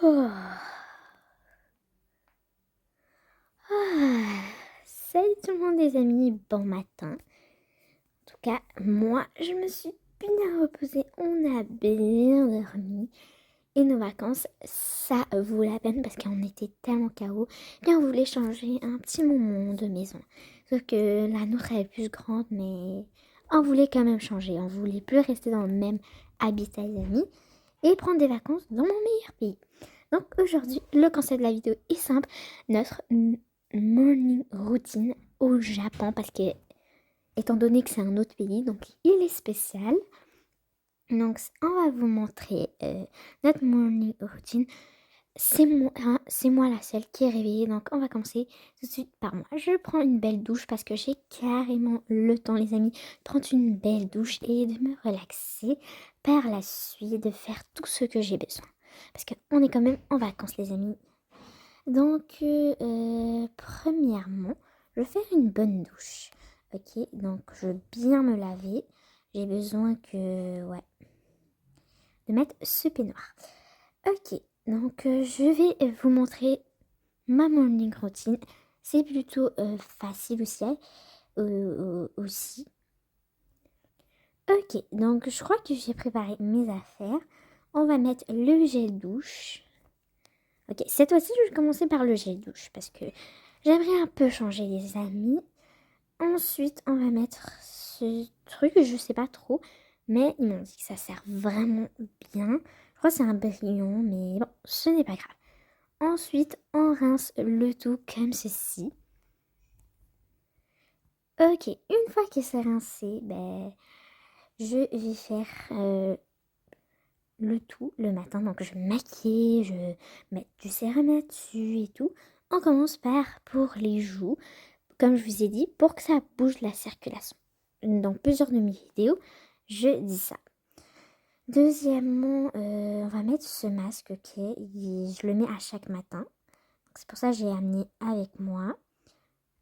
Oh. Ah. Salut tout le monde les amis, bon matin. En tout cas, moi, je me suis bien reposée, on a bien dormi. Et nos vacances, ça vaut la peine parce qu'on était tellement KO. Bien, on voulait changer un petit moment de maison. Sauf que la nôtre elle est plus grande, mais on voulait quand même changer. On voulait plus rester dans le même habitat les amis et prendre des vacances dans mon meilleur pays. Donc aujourd'hui, le concept de la vidéo est simple. Notre morning routine au Japon parce que étant donné que c'est un autre pays, donc il est spécial. Donc on va vous montrer notre morning routine. C'est moi la seule qui est réveillée, donc on va commencer tout de suite par moi. Je prends une belle douche parce que j'ai carrément le temps les amis de prendre une belle douche et de me relaxer par la suite, de faire tout ce que j'ai besoin. Parce qu'on est quand même en vacances les amis. Donc premièrement, je vais faire une bonne douche. Ok, donc je vais bien me laver. J'ai besoin de mettre ce peignoir. Ok, donc je vais vous montrer ma morning routine. C'est plutôt facile aussi. Ok, donc je crois que j'ai préparé mes affaires. On va mettre le gel douche. Ok, cette fois-ci, je vais commencer par le gel douche parce que j'aimerais un peu changer les amis. Ensuite, on va mettre ce truc, je sais pas trop, mais ils m'ont dit que ça sert vraiment bien. Je crois que c'est un brillant, mais bon, ce n'est pas grave. Ensuite, on rince le tout comme ceci. Ok, une fois que c'est rincé, je vais faire le tout le matin. Donc, je maquille, je mets du sérum là-dessus et tout. On commence par pour les joues, comme je vous ai dit, pour que ça bouge la circulation. Dans plusieurs de mes vidéos, je dis ça. Deuxièmement, on va mettre ce masque, ok, je le mets à chaque matin. C'est pour ça que j'ai amené avec moi.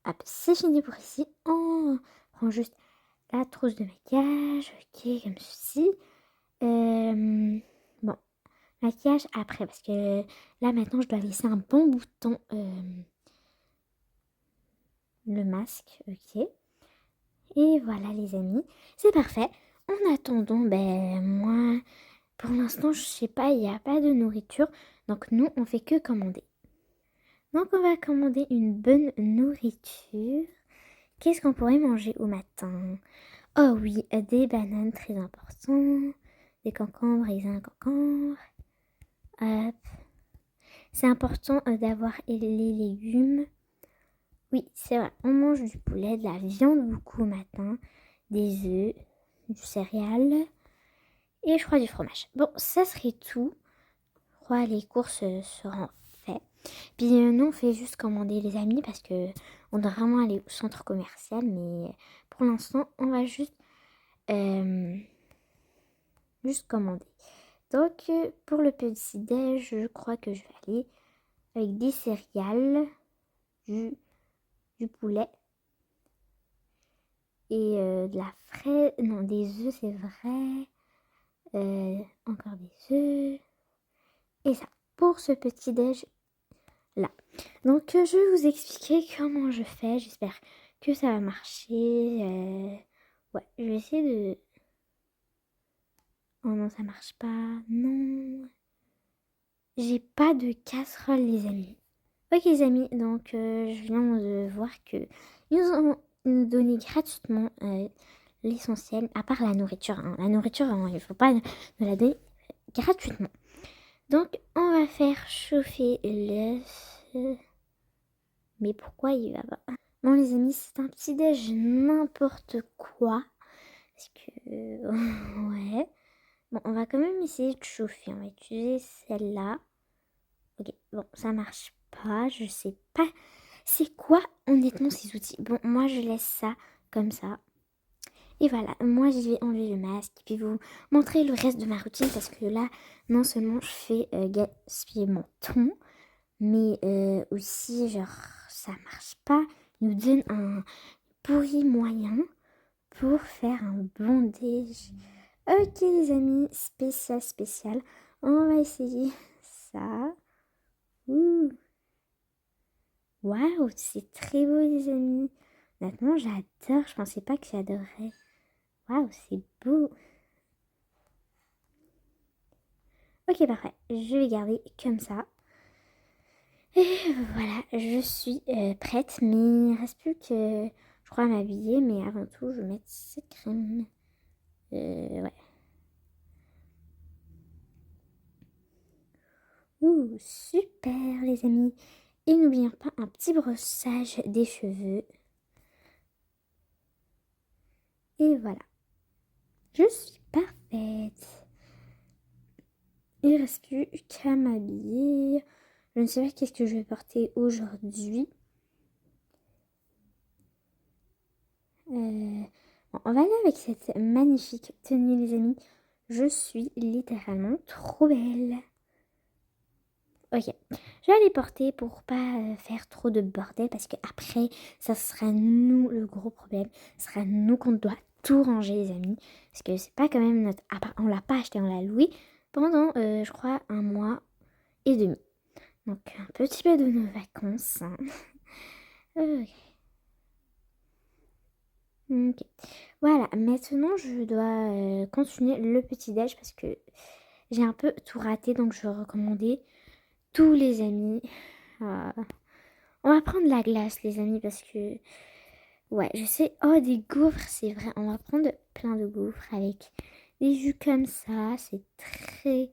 Hop, c'est fini pour ici. On prend juste la trousse de maquillage, ok, comme ceci. Bon, maquillage après, parce que là maintenant je dois laisser un bon bout de temps le masque, ok. Et voilà les amis, c'est parfait. En attendant, moi, pour l'instant, je sais pas, il n'y a pas de nourriture. Donc nous, on fait que commander. Donc on va commander une bonne nourriture. Qu'est-ce qu'on pourrait manger au matin? Oh oui, des bananes, très important. Des concombres, raisins, concombres. Hop. C'est important d'avoir les légumes. Oui, c'est vrai, on mange du poulet, de la viande beaucoup au matin, des œufs, du céréal et je crois du fromage. Bon, ça serait tout. Je crois les courses seront faites. Puis nous, on fait juste commander les amis parce que on doit vraiment aller au centre commercial. Mais pour l'instant, on va euh, juste commander. Donc, pour le petit déj, je crois que je vais aller avec des céréales, du poulet et de la fraise. Non, des œufs, c'est vrai. Encore des œufs. Et ça, pour ce petit déj là. Donc, je vais vous expliquer comment je fais. J'espère que ça va marcher. Ouais, je vais essayer de... Oh non, ça marche pas. Non. J'ai pas de casserole, les amis. Ok, les amis, donc je viens de voir que ils nous donné gratuitement l'essentiel, à part la nourriture. Hein. La nourriture, hein, il ne faut pas nous la donner gratuitement. Donc, on va faire chauffer l'œuf. Mais pourquoi il va pas? Bon, les amis, c'est un petit déj n'importe quoi. Parce que... ouais. Bon, on va quand même essayer de chauffer. On va utiliser celle-là. Ok, bon, ça marche pas. Je sais pas. C'est quoi, honnêtement, ces outils? Bon, moi, je laisse ça comme ça. Et voilà, moi, je vais enlever le masque. Et puis vous montrer le reste de ma routine. Parce que là, non seulement je fais gaspiller mon temps, mais aussi, genre, ça marche pas. Il nous donne un pourri moyen pour faire un bon déj. Ok les amis, spécial. On va essayer ça. Ouh. Waouh, c'est très beau les amis. Honnêtement, j'adore. Je pensais pas que j'adorerais. Waouh, c'est beau. Ok, parfait. Je vais garder comme ça. Et voilà, je suis prête. Mais il ne reste plus que, je crois, à m'habiller. Mais avant tout, je vais mettre cette crème. Ouais. Ouh, super les amis. Et n'oublions pas un petit brossage des cheveux. Et voilà. Je suis parfaite. Il ne reste plus qu'à m'habiller. Je ne sais pas qu'est-ce que je vais porter aujourd'hui. Bon, on va aller avec cette magnifique tenue, les amis. Je suis littéralement trop belle. Ok, je vais aller porter pour pas faire trop de bordel parce que après, ça sera nous le gros problème. Ce sera nous qu'on doit tout ranger, les amis. Parce que c'est pas quand même notre appart. On l'a pas acheté, on l'a loué pendant, je crois, 1 mois et demi. Donc, un petit peu de nos vacances, hein. Ok. Ok. Voilà, maintenant je dois continuer le petit-déj parce que j'ai un peu tout raté, donc je vais recommander tous les amis. euh, on va prendre la glace, les amis, parce que ouais, je sais. Oh, des gaufres, c'est vrai. On va prendre plein de gaufres avec des jus comme ça. C'est très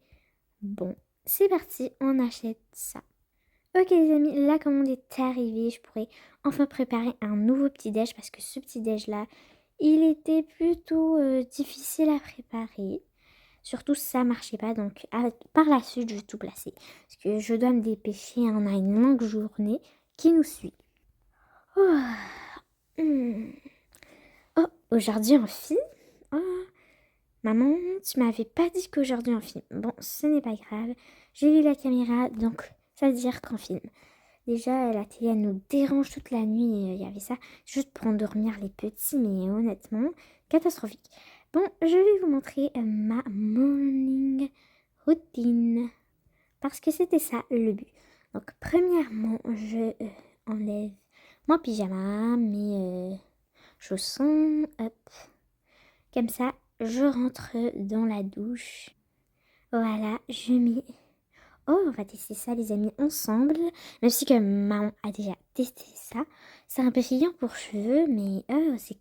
bon. C'est parti, on achète ça. Ok les amis, la commande est arrivée. Je pourrais enfin préparer un nouveau petit-déj parce que ce petit-déj là, il était plutôt difficile à préparer. Surtout ça marchait pas, donc par la suite je vais tout placer. Parce que je dois me dépêcher, on a une longue journée qui nous suit. Oh, hmm. Oh, aujourd'hui en film. Oh, maman, tu m'avais pas dit qu'aujourd'hui en film. Bon, ce n'est pas grave. J'ai vu la caméra, donc ça veut dire qu'en film. Déjà, la télé, elle nous dérange toute la nuit. Il y avait ça juste pour endormir les petits, mais honnêtement, catastrophique. Bon, je vais vous montrer ma morning routine. Parce que c'était ça le but. Donc, premièrement, je enlève mon pyjama, mes chaussons, hop. Comme ça, je rentre dans la douche. Voilà, je mets. Oh, on va tester ça, les amis, ensemble. Même si que maman a déjà testé ça. C'est un pétillant pour cheveux, mais c'est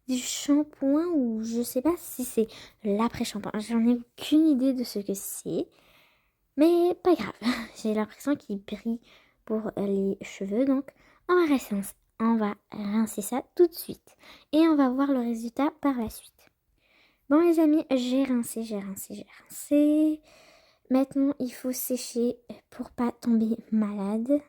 du shampoing ou je sais pas si c'est l'après-shampoing. J'en ai aucune idée de ce que c'est. Mais pas grave. J'ai l'impression qu'il brille pour les cheveux. Donc, on va rincer ça tout de suite. Et on va voir le résultat par la suite. Bon, les amis, j'ai rincé, j'ai rincé, j'ai rincé. Maintenant, il faut sécher pour pas tomber malade.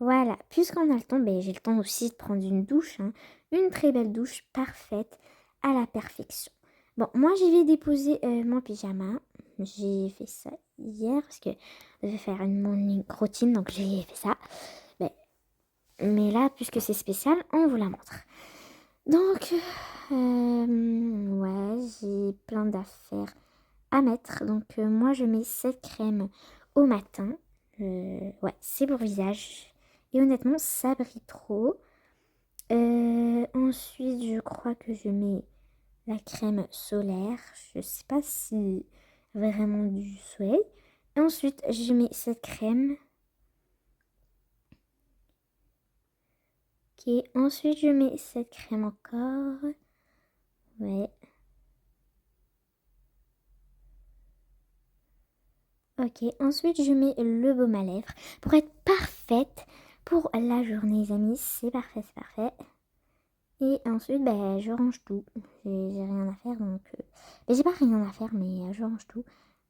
Voilà, puisqu'on a le temps, ben, j'ai le temps aussi de prendre une douche, hein. Une très belle douche, parfaite, à la perfection. Bon, moi, j'y vais déposer mon pyjama. J'ai fait ça hier parce que je vais faire une morning routine, donc j'ai fait ça. Ben, mais là, puisque c'est spécial, on vous la montre. Donc, ouais, j'ai plein d'affaires à mettre. Donc moi je mets cette crème au matin. Ouais, c'est pour visage. Et honnêtement, ça brille trop. Ensuite, je crois que je mets la crème solaire. Je sais pas si vraiment du soleil. Et ensuite, je mets cette crème. Ok, ensuite je mets cette crème encore. Ouais. Ok, ensuite je mets le baume à lèvres pour être parfaite pour la journée, les amis. C'est parfait, c'est parfait. Et ensuite, ben, je range tout. J'ai rien à faire, donc... ben, j'ai pas rien à faire, mais je range tout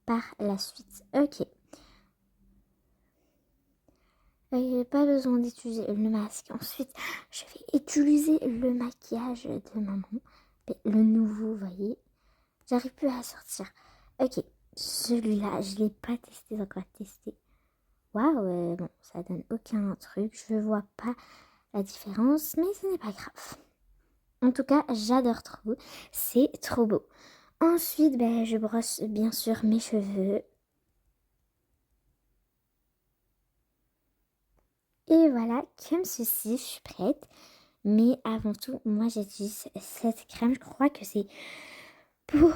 par la suite. Ok. Pas besoin d'utiliser le masque. Ensuite, je vais utiliser le maquillage de maman. Ben, le nouveau, vous voyez. J'arrive plus à sortir. Ok. Celui-là, je l'ai pas testé, donc on va tester. Waouh, bon, ça donne aucun truc. Je vois pas la différence, mais ce n'est pas grave. En tout cas, j'adore trop. C'est trop beau. Ensuite, ben, je brosse bien sûr mes cheveux. Et voilà, comme ceci, je suis prête. Mais avant tout, moi j'utilise cette crème. Je crois que c'est pour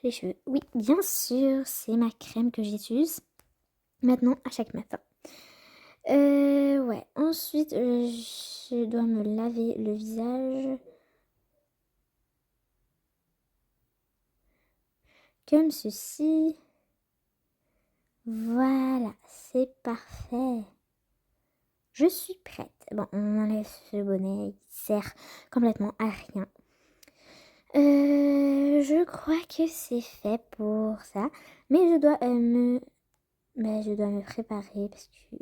les cheveux. Oui, bien sûr, c'est ma crème que j'utilise maintenant à chaque matin. Ouais. Ensuite, je dois me laver le visage. Comme ceci. Voilà, c'est parfait. Je suis prête. Bon, on enlève ce bonnet, il sert complètement à rien. Je crois que c'est fait pour ça. Mais je dois me préparer parce que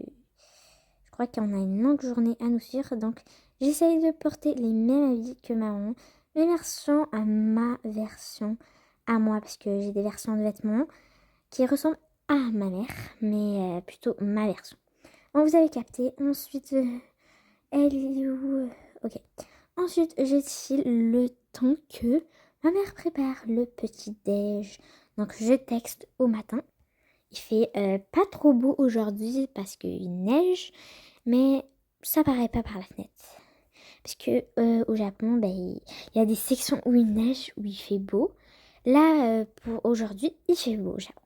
je crois qu'on a une longue journée à nous suivre. Donc, j'essaye de porter les mêmes habits que maman. Mais version à ma version à moi. Parce que j'ai des versions de vêtements qui ressemblent à ma mère. Mais plutôt ma version. Bon, vous avez capté. Ensuite, elle est où? Ok. Ensuite, j'étire le temps que ma mère prépare le petit-déj. Donc, je texte au matin. Il fait pas trop beau aujourd'hui parce qu'il neige, mais ça paraît pas par la fenêtre. Parce que au Japon, il y a des sections où il neige, où il fait beau. Là, pour aujourd'hui, il fait beau au Japon.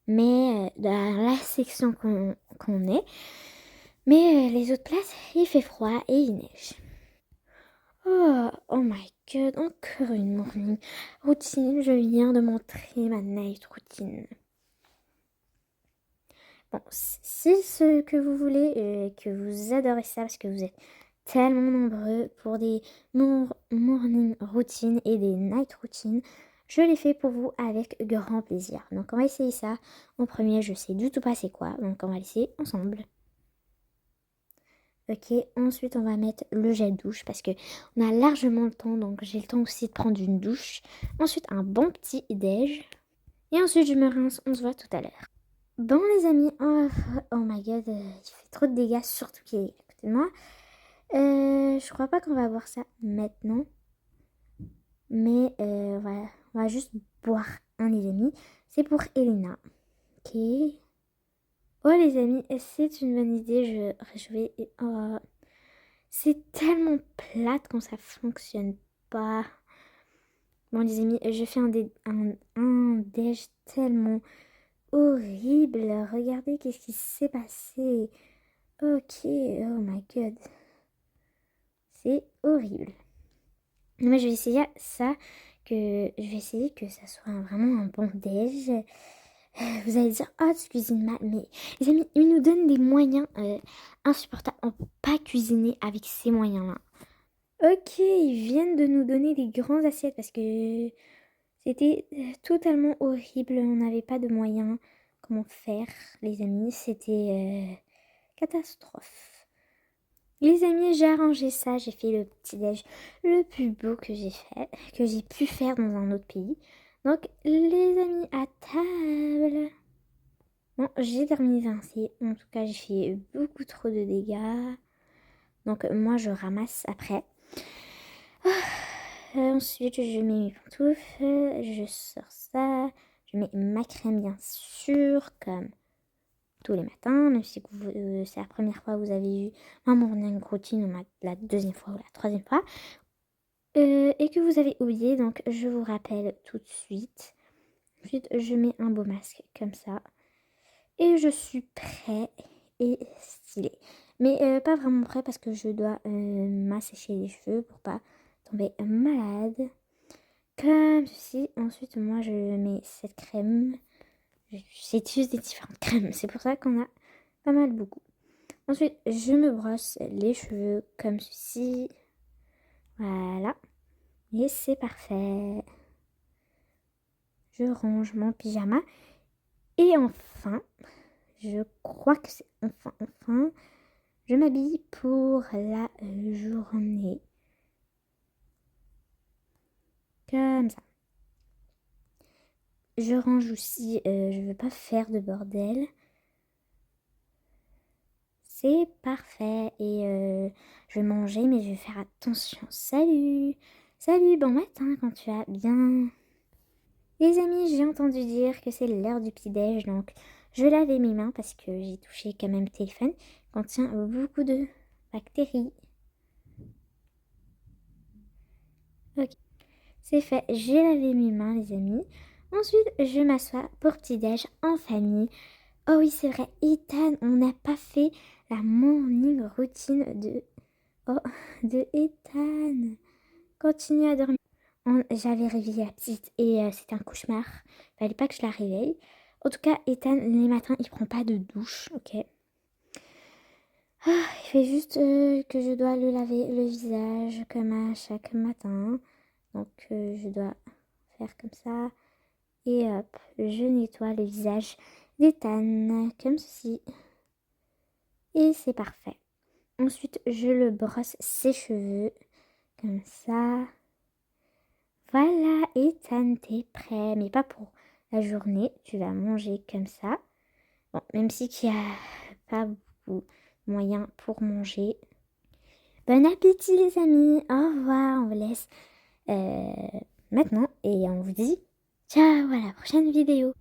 Mais dans la section qu'on est, mais les autres places, il fait froid et il neige. Oh my god, encore une morning routine. Je viens de montrer ma night routine. Bon, si ce que vous voulez, que vous adorez ça, parce que vous êtes tellement nombreux pour des morning routines et des night routines, je les fais pour vous avec grand plaisir. Donc on va essayer ça. En premier, je sais du tout pas c'est quoi, donc on va l'essayer ensemble. Ok, ensuite on va mettre le gel douche parce que on a largement le temps, donc j'ai le temps aussi de prendre une douche. Ensuite un bon petit déj. Et ensuite je me rince, on se voit tout à l'heure. Bon les amis, oh my god, il fait trop de dégâts, surtout qu'il est à côté de moi. Je crois pas qu'on va voir ça maintenant. Mais voilà, on va juste boire un les amis. C'est pour Elena. Ok. Oh les amis, c'est une bonne idée, je vais... Oh, c'est tellement plate quand ça fonctionne pas. Bon les amis, je fais un déj tellement horrible. Regardez qu'est-ce qui s'est passé. Ok, oh my god. C'est horrible. Mais je vais essayer ça, je vais essayer que ça soit vraiment un bon déj. Vous allez dire, oh tu cuisines mal, mais les amis, ils nous donnent des moyens insupportables. On peut pas cuisiner avec ces moyens-là. Ok, ils viennent de nous donner des grandes assiettes parce que c'était totalement horrible. On n'avait pas de moyens. Comment faire, les amis? C'était catastrophe. Les amis, j'ai arrangé ça. J'ai fait le petit-déj le plus beau que j'ai fait, que j'ai pu faire dans un autre pays. Donc, les amis, à table. Bon, j'ai terminé ainsi. En tout cas, j'ai fait beaucoup trop de dégâts. Donc, moi, je ramasse après. Ensuite, je mets mes pantoufles, je sors ça, je mets ma crème bien sûr, comme tous les matins, même si c'est la première fois que vous avez eu ma morning routine ou la deuxième fois ou la troisième fois, et que vous avez oublié, donc je vous rappelle tout de suite. Ensuite, je mets un beau masque comme ça, et je suis prêt et stylé. Mais pas vraiment prêt parce que je dois m'assécher les cheveux pour pas tomber malade. Comme ceci. Ensuite, moi, je mets cette crème. J'utilise des différentes crèmes. C'est pour ça qu'on a pas mal beaucoup. Ensuite, je me brosse les cheveux comme ceci. Voilà. Et c'est parfait. Je range mon pyjama. Et enfin, je crois que c'est enfin, je m'habille pour la journée. Comme ça. Je range aussi, je veux pas faire de bordel. C'est parfait. Et je vais manger, mais je vais faire attention. Salut! Salut, bon matin quand tu vas bien. Les amis, j'ai entendu dire que c'est l'heure du petit-déj, donc je lavais mes mains parce que j'ai touché quand même le téléphone. contient beaucoup de bactéries. Ok, c'est fait. J'ai lavé mes mains, les amis. Ensuite, je m'assois pour petit-déj en famille. Oh oui, c'est vrai, Ethan, on n'a pas fait la morning routine de... Oh, de Ethan. Continue à dormir. J'avais réveillé la petite et c'était un cauchemar. Fallait pas que je la réveille. En tout cas, Ethan, les matins, il prend pas de douche, ok. Il fait juste que je dois le laver le visage comme à chaque matin. Donc, je dois faire comme ça. Et hop, je nettoie le visage d'Ethan, comme ceci. Et c'est parfait. Ensuite, je le brosse ses cheveux, comme ça. Voilà, Ethan, t'es prêt. Mais pas pour la journée, tu vas manger comme ça. Bon, même si qu'il n'y a pas beaucoup de moyens pour manger. Bon appétit les amis, au revoir, on vous laisse maintenant et on vous dit ciao à la prochaine vidéo.